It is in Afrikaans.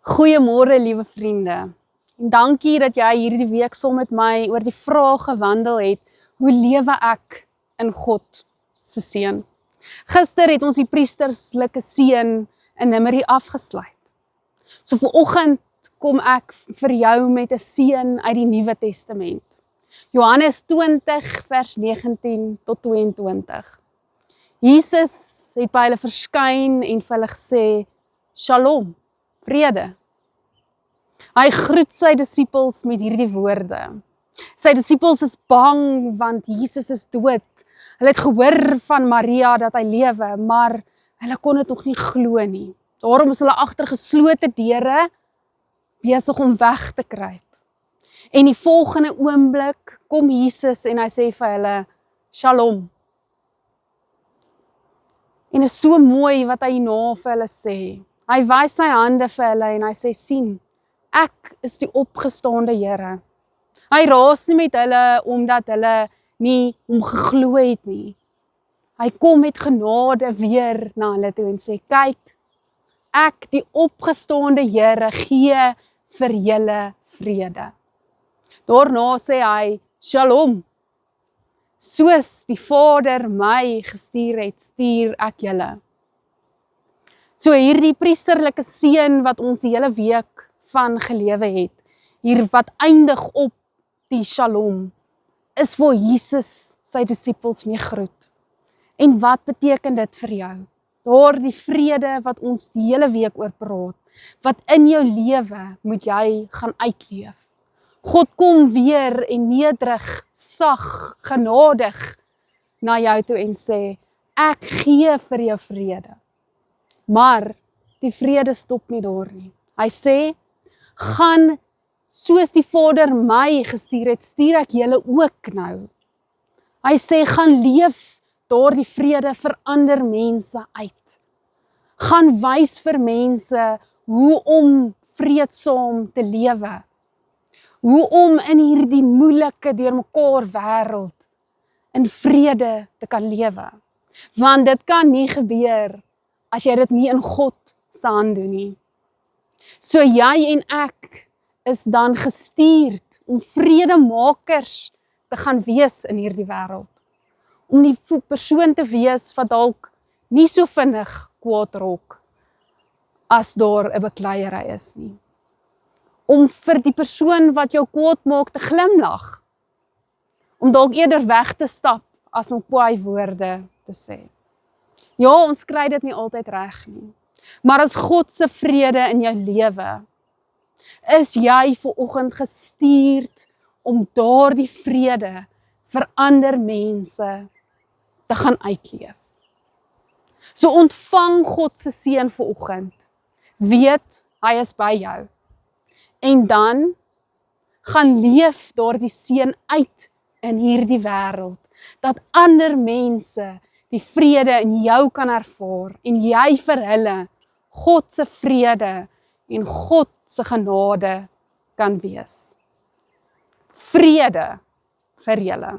Goeiemôre liewe vriende. En dankie dat jy hierdie week saam met my oor die vraag gewandel het, hoe lewe ek in God se seën? Gister het ons die priesterslike seën in Numeri afgesluit. So vanoggend kom ek vir jou met 'n seën uit die Nuwe Testament. Johannes 20 vers 19 tot 22. Jesus het by hulle verskyn en vir hulle gesê, Shalom, vrede. Hy groet sy disippels met hierdie woorde. Sy disippels is bang want Jesus is dood. Hulle het gehoor van Maria dat hy lewe, maar hulle kon dit nog nie glo nie. Daarom is hulle agter geslote deure besig om weg te kruip. En die volgende oomblik kom Jesus en hy sê vir hulle, Shalom. En is so mooi wat hy hierna vir hulle sê. Hy wys sy hande vir hulle en hy sê, sien, ek is die opgestaande Here. Hy raas nie met hulle omdat hulle nie hom geglo het nie. Hy kom met genade weer na hulle toe en sê, kyk, ek die opgestaande Here gee vir julle vrede. Daarna sê hy, Shalom. Soos die Vader my gestuur het, stuur ek julle. So hierdie priesterlike seën wat ons die hele week van gelewe het, hier wat eindig op die Shalom, is waar Jesus sy disippels mee groet. En wat beteken dit vir jou? Daar die vrede wat ons die hele week oor praat, wat in jou lewe moet jy gaan uitleef. God kom weer en nederig, sag, genadig na jou toe en sê, ek gee vir jou vrede. Maar die vrede stop nie daar nie. Hy sê, gaan soos die Vader my gestuur het, stuur ek julle ook nou. Hy sê, gaan leef daar die vrede vir ander mense uit. Gaan wys vir mense hoe om vreedsaam te lewe. Hoe om in hierdie moeilike deurmekaar wêreld in vrede te kan lewe. Want dit kan nie gebeur as jy dit nie in God se hand doen nie. So jy en ek is dan gestuurd om vredemakers te gaan wees in hierdie wêreld. Om die persoon te wees wat dalk nie so vinnig kwaad raak as daar 'n bekleierery is nie. Om vir die persoon wat jou kwaad maak te glimlag. Om dalk eerder weg te stap as om kwaai woorde te sê. Ja, ons kry dit nie altyd reg nie. Maar as God se vrede in jou lewe, is jy vanoggend gestuurd om daardie vrede vir ander mense te gaan uitleef. So ontvang God se seën vanoggend. Weet, hy is by jou. En dan gaan leef daardie seën uit in hierdie wêreld, dat ander mense die vrede in jou kan ervaar en jy vir hulle God se vrede en God se genade kan wees. Vrede vir julle.